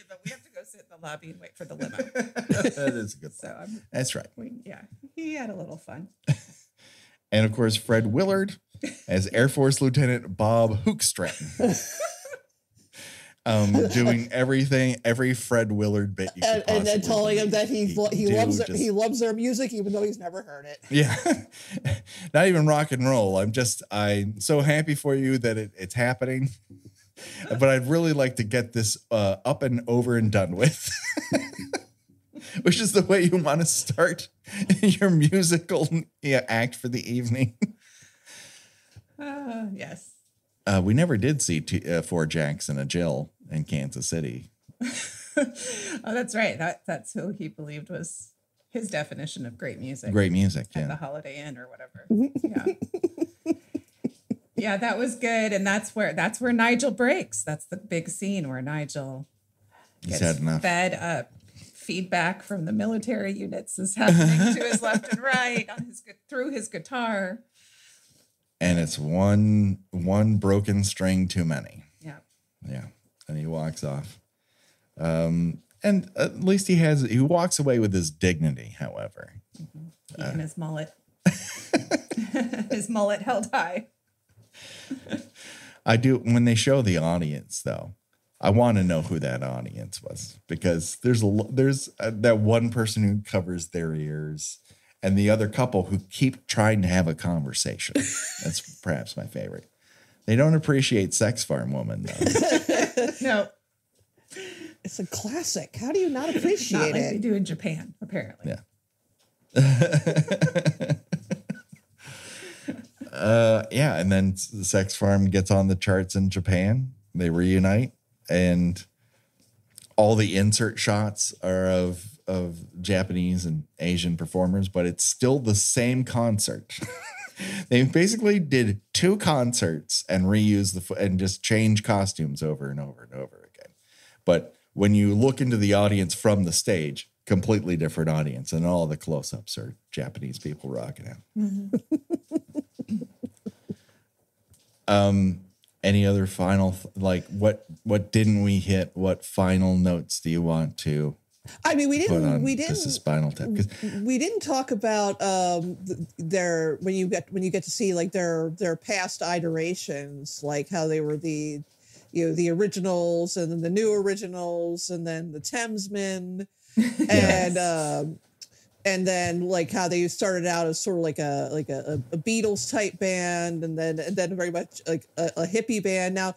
but we have to go sit in the lobby and wait for the limo. That is a good point. That's right. He had a little fun. And of course, Fred Willard as Air Force Lieutenant Bob Hookstratton. Doing every Fred Willard bit you could and then telling him that he loves their music even though he's never heard it. Yeah. Not even rock and roll. I'm so happy for you that it's happening. But I'd really like to get this up and over and done with. Which is the way you want to start your musical act for the evening. Yes. We never did see 4 Jackson, a Jill in Kansas City. Oh, that's right. That's who he believed was his definition of great music. Great music, at the Holiday Inn or whatever. Yeah. Yeah, that was good. And that's where Nigel breaks. That's the big scene where Nigel gets fed up. Feedback from the military units is happening to his left and right through his guitar. And it's one broken string too many. Yeah. Yeah. And he walks off. And at least he walks away with his dignity, however. Mm-hmm. Even his mullet. His mullet held high. I do. When they show the audience, though, I want to know who that audience was, because there's that one person who covers their ears. And the other couple who keep trying to have a conversation. That's perhaps my favorite. They don't appreciate Sex Farm Woman, though. No. It's a classic. How do you not appreciate it? They do in Japan, apparently. Yeah. Yeah, and then the Sex Farm gets on the charts in Japan. They reunite, and all the insert shots are of Japanese and Asian performers, but it's still the same concert. They basically did 2 concerts and reused and just change costumes over and over and over again. But when you look into the audience from the stage, completely different audience, and all the close-ups are Japanese people rocking out. Mm-hmm. Any other final, what didn't we hit? What final notes do you want to? I mean, we didn't. This is Spinal Tap. We didn't talk about their when you get to see like their past iterations, like how they were the originals and then the new originals and then the Thamesmen. Yes. And and then like how they started out as sort of like a Beatles type band, and then very much like a hippie band. Now,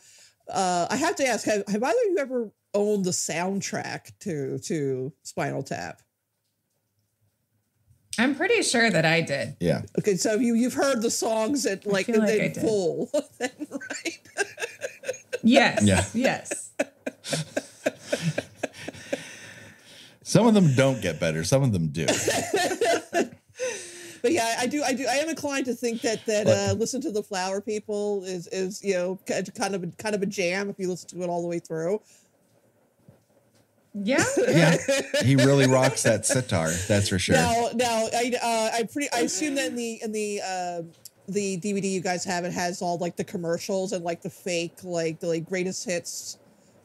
I have to ask, have either of you ever owned the soundtrack to Spinal Tap? I'm pretty sure that I did. Yeah. Okay, so you've heard the songs at like in full, then, right? Yes. Yeah. Yes. Some of them don't get better. Some of them do. But yeah, I am inclined to think that Listen to the Flower People is kind of a jam if you listen to it all the way through. Yeah. Yeah. He really rocks that sitar. That's for sure. Now, I assume that in the DVD you guys have, it has all like the commercials and like the fake like the greatest hits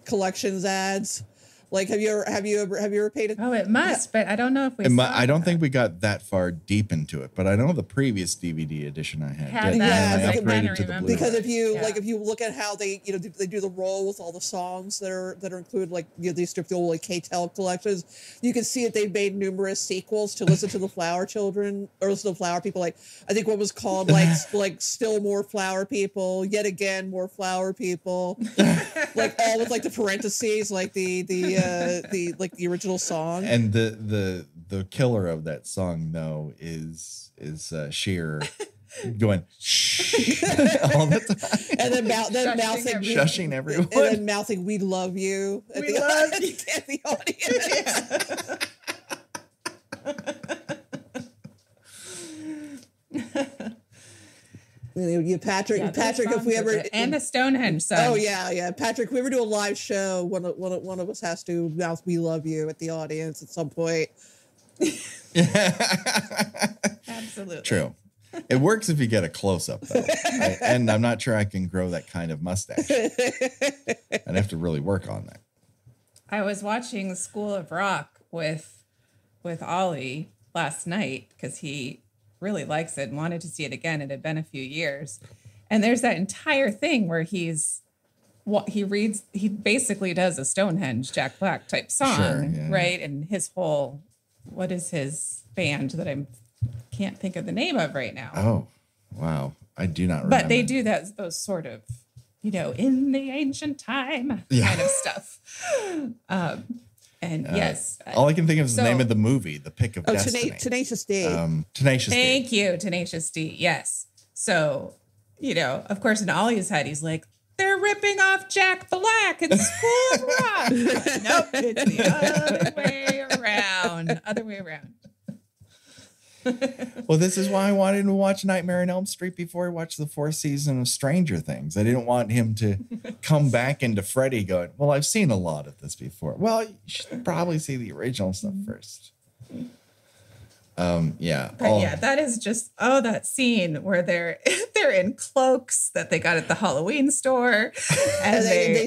collections ads. Like, have you ever paid Oh, it must, but I don't know if we. I don't think we got that far deep into it, but I know the previous DVD edition I had. Yeah, I upgraded to the Blu-ray. Because if you look at how they they do the roll with all the songs that are included, like these the old like K-Tel collections, you can see that they've made numerous sequels to Listen to the Flower Children or Listen to the Flower People. Like I think one was called like Still More Flower People, Yet Again More Flower People, like all with like the parentheses, like the original song. And the killer of that song though is Sheer going shh all the time, and then mouthing shushing everyone, and then mouthing "We love you" at the audience. You, Patrick, if we ever and the Stonehenge song. Oh yeah, Patrick. If we ever do a live show, one of us has to mouth "We love you" at the audience at some point. Absolutely true. It works if you get a close up though, and I'm not sure I can grow that kind of mustache. I'd have to really work on that. I was watching School of Rock with Ollie last night because he really likes it and wanted to see it again. It had been a few years. And there's that entire thing where he basically does a Stonehenge Jack Black type song, sure, yeah. right? And his whole, what is his band that I can't think of the name of right now. Oh, wow. I do not remember. But they do those sort of, in the ancient time kind of stuff. And yes. All I can think of is the name of the movie, The Pick of Destiny. Tenacious D. Tenacious D. Thank you, Tenacious D. Yes. So, of course, in Ollie's head, he's like, they're ripping off Jack Black in School of Rock. Nope, it's the other way around. Well, this is why I wanted him to watch Nightmare on Elm Street before he watched the fourth season of Stranger Things. I didn't want him to come back into Freddy going, well, I've seen a lot of this before. Well, you should probably see the original stuff first. Yeah. But yeah, that is just that scene where they're in cloaks that they got at the Halloween store, and they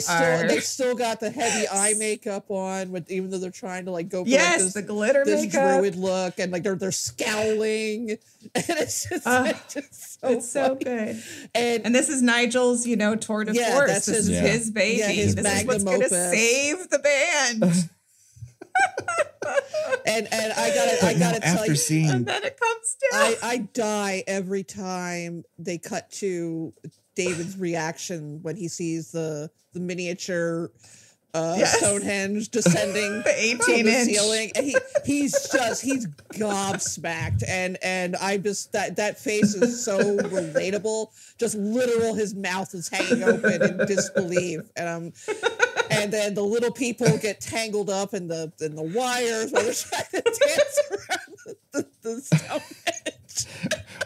still got the heavy eye makeup on, even though they're trying to like go for the glitter this makeup, druid look, and like they're scowling, and it's just so good. And this is Nigel's tour de force. This is his baby. Yeah, his this is what's going to save the band. and I gotta tell you, and then it comes down. I die every time they cut to David's reaction when he sees the miniature Stonehenge descending the from the ceiling. And he's gobsmacked, and I just that face is so relatable. Just literal, his mouth is hanging open in disbelief, and then the little people get tangled up in the wires while they're trying to dance around the Stonehenge.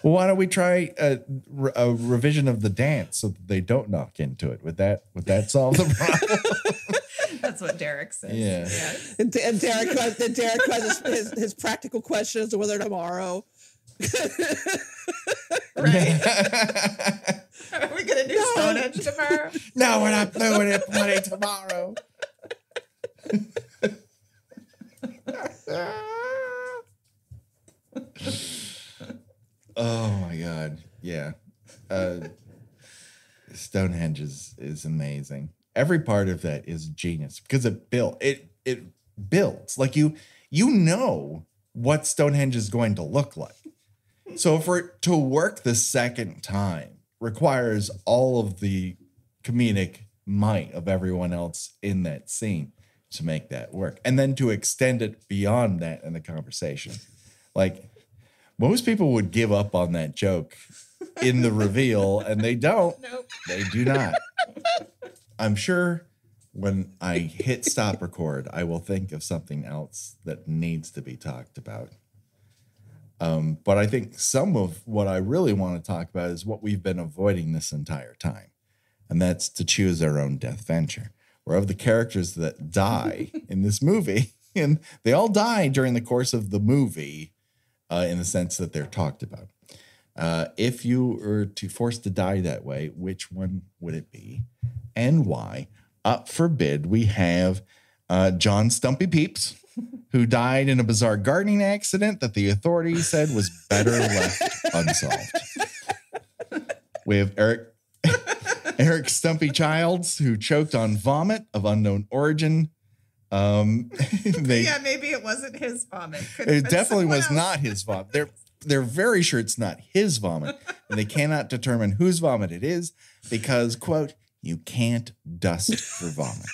Well, why don't we try a revision of the dance so that they don't knock into it? Would that solve the problem? That's what Derek says. Yeah. Yes. And Derek has his practical question as to whether tomorrow. Right. Are we gonna do Stonehenge tomorrow? No, we're not doing it bloody tomorrow. Oh my God. Yeah. Stonehenge is amazing. Every part of that is genius because it builds like you know what Stonehenge is going to look like. So for it to work the second time requires all of the comedic might of everyone else in that scene to make that work. And then to extend it beyond that in the conversation. Like, most people would give up on that joke in the reveal, and they don't. Nope. They do not. I'm sure when I hit stop record, I will think of something else that needs to be talked about. But I think some of what I really want to talk about is what we've been avoiding this entire time. And that's to choose our own death venture. Where of the characters that die in this movie, and they all die during the course of the movie, in the sense that they're talked about. If you were to forced to die that way, which one would it be and why? Up for bid, we have John Stumpy Peeps, who died in a bizarre gardening accident that the authorities said was better left unsolved. We have Eric Stumpy Childs, who choked on vomit of unknown origin. Yeah, maybe it wasn't his vomit. It definitely was not his vomit. They're very sure it's not his vomit, and they cannot determine whose vomit it is because, quote, you can't dust for vomit.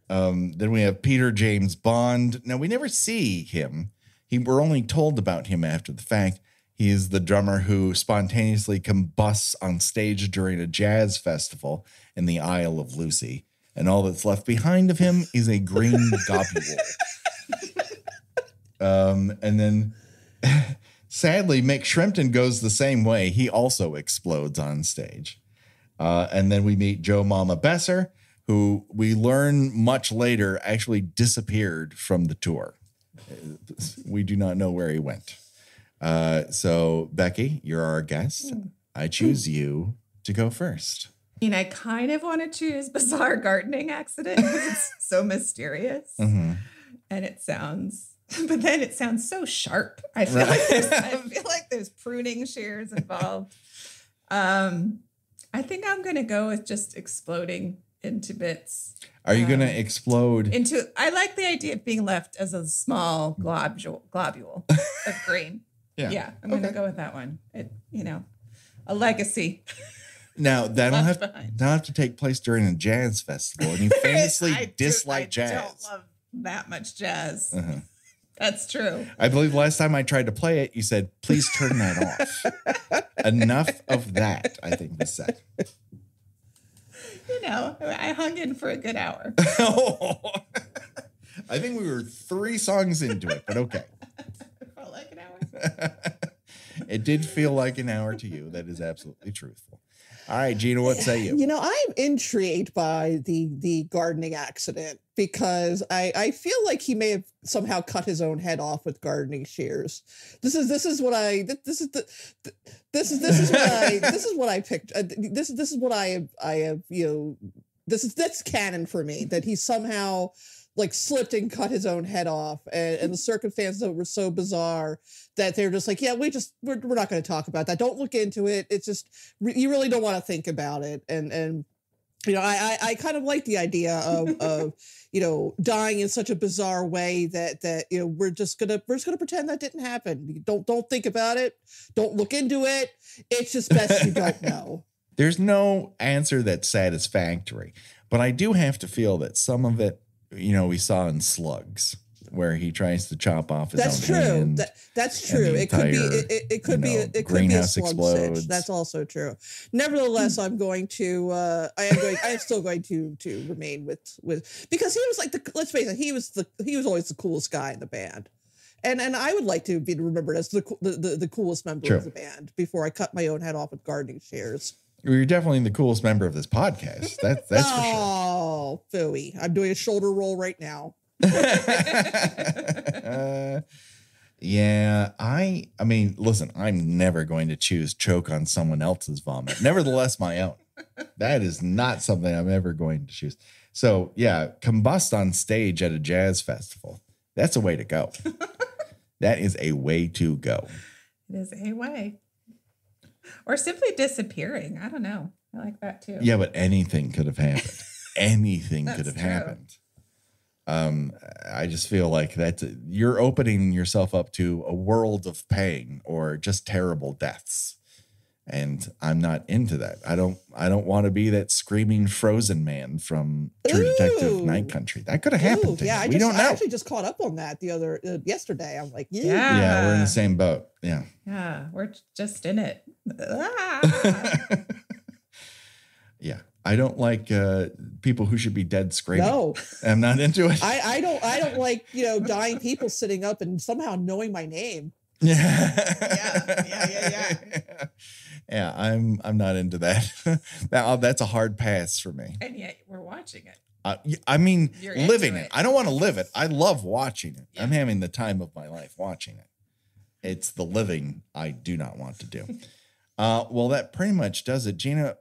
Then we have Peter James Bond. Now, we never see him. We're only told about him after the fact. He is the drummer who spontaneously combusts on stage during a jazz festival in the Isle of Lucy. And all that's left behind of him is a green globule. And then, sadly, Mick Shrimpton goes the same way. He also explodes on stage. And then we meet Joe Mama Besser, who we learn much later actually disappeared from the tour. We do not know where he went. So, Becky, you're our guest. I choose you to go first. I mean, I kind of want to choose bizarre gardening accident because it's so mysterious. Mm-hmm. And but then it sounds so sharp. I feel like there's pruning shears involved. I think I'm going to go with just exploding into bits. Are you going to explode? I like the idea of being left as a small globule of green. Yeah, I'm going to go with that one. A legacy. Now, that'll have to take place during a jazz festival, and you famously dislike jazz. I don't love that much jazz. Uh-huh. That's true. I believe last time I tried to play it, you said, please turn that off. Enough of that, I think we said. I hung in for a good hour. I think we were 3 songs into it, but okay. It felt like an hour. It did feel like an hour to you. That is absolutely truthful. All right, Gina, what say you? I'm intrigued by the gardening accident because I feel like he may have somehow cut his own head off with gardening shears. This is what I picked. This is what I have. That's canon for me that he somehow slipped and cut his own head off, and the circumstances were so bizarre that they're just like, yeah, we're not going to talk about that. Don't look into it. It's just, you really don't want to think about it. And I kind of like the idea of dying in such a bizarre way that we're just gonna pretend that didn't happen. Don't think about it. Don't look into it. It's just best you don't know. There's no answer that's satisfactory, but I do have to feel that some of it, we saw in Slugs, where he tries to chop off his own hand. That's true. It could be a slug stitch. That's also true. Nevertheless, I am still going to remain with because he was let's face it, he was always the coolest guy in the band. And I would like to be remembered as the coolest member of the band before I cut my own head off with gardening shears. You're definitely the coolest member of this podcast. That's for sure. Oh, phooey. I'm doing a shoulder roll right now. Yeah, I mean, listen, I'm never going to choose choke on someone else's vomit. Nevertheless, my own. That is not something I'm ever going to choose. So, yeah, combust on stage at a jazz festival. That's a way to go. That is a way to go. It is a way. Or simply disappearing. I don't know. I like that too. Yeah, but anything could have happened. Anything could have happened. I just feel like you're opening yourself up to a world of pain or just terrible deaths. And I'm not into that. I don't want to be that screaming frozen man from True Detective Night Country. That could have happened to him. We don't know. I actually just caught up on that yesterday. I'm like, yeah, we're in the same boat. Yeah. Yeah, we're just in it. Yeah. I don't like people who should be dead screaming. No, I'm not into it. I don't like, dying people sitting up and somehow knowing my name. Yeah. Yeah, I'm not into that. That's a hard pass for me. And yet we're watching it. I mean, living it. I don't want to live it. I love watching it. Yeah. I'm having the time of my life watching it. It's the living I do not want to do. Well, that pretty much does it. Gina,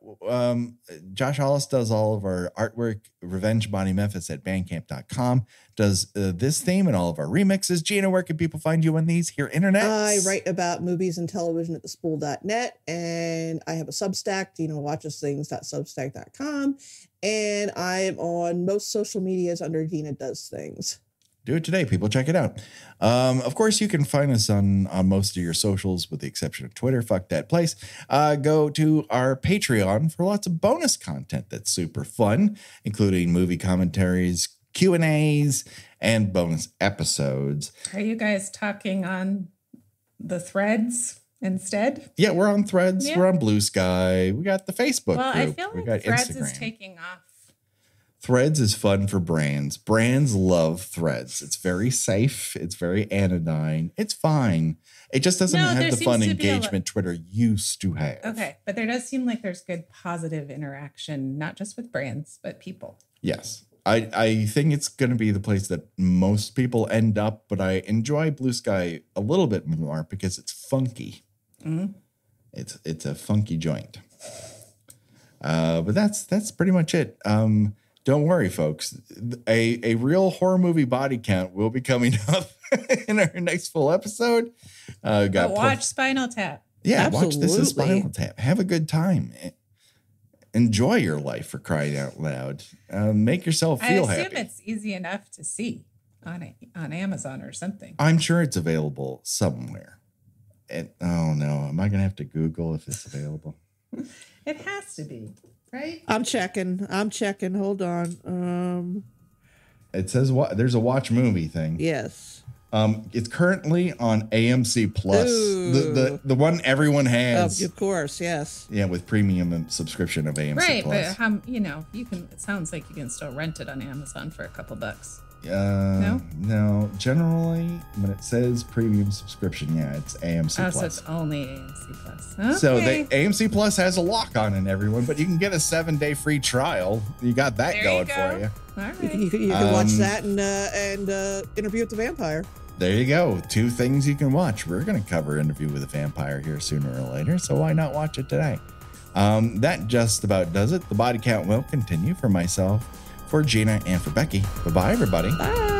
Josh Hollis does all of our artwork. Revenge Body Memphis at bandcamp.com does this theme and all of our remixes. Gina, where can people find you on these here internet? I write about movies and television at thespool.net, and I have a Substack, watchesthings.substack.com, and I am on most social medias under Gina Does Things. Do it today, people. Check it out. Of course, you can find us on most of your socials, with the exception of Twitter. Fuck that place. Go to our Patreon for lots of bonus content that's super fun, including movie commentaries, Q&As, and bonus episodes. Are you guys talking on the Threads instead? Yeah, we're on Threads. Yeah. We're on Blue Sky. We got the Facebook group. I feel like we got Threads Instagram. Is taking off. Threads is fun for brands. Brands love Threads. It's very safe. It's very anodyne. It's fine. It just doesn't have the fun engagement Twitter used to have. Okay, but there does seem like there's good positive interaction, not just with brands, but people. Yes. I think it's going to be the place that most people end up, but I enjoy Blue Sky a little bit more because it's funky. Mm-hmm. It's a funky joint. But that's pretty much it. Don't worry, folks. A real horror movie body count will be coming up in our next full episode. Watch Spinal Tap. Yeah, Absolutely. Watch This is Spinal Tap. Have a good time. Enjoy your life, for crying out loud. Make yourself feel happy. I assume it's easy enough to see on Amazon or something. I'm sure it's available somewhere. Oh no, am I gonna have to Google if it's available? It has to be. Right? I'm checking. Hold on. It says there's a watch movie thing. Yes. It's currently on AMC Plus. The one everyone has. Of course, yes. Yeah, with premium subscription of AMC right, Plus. Right, but you can. It sounds like you can still rent it on Amazon for a couple bucks. No. Generally, when it says premium subscription, it's AMC Plus. So it's only AMC Plus. Okay. So AMC Plus has a lock on it, everyone, but you can get a 7-day free trial. You got that going for you. All right. You can watch that and Interview with the Vampire. There you go. 2 things you can watch. We're going to cover Interview with a Vampire here sooner or later, so why not watch it today? That just about does it. The body count will continue for myself, for Gina, and for Becky. Bye-bye, everybody. Bye.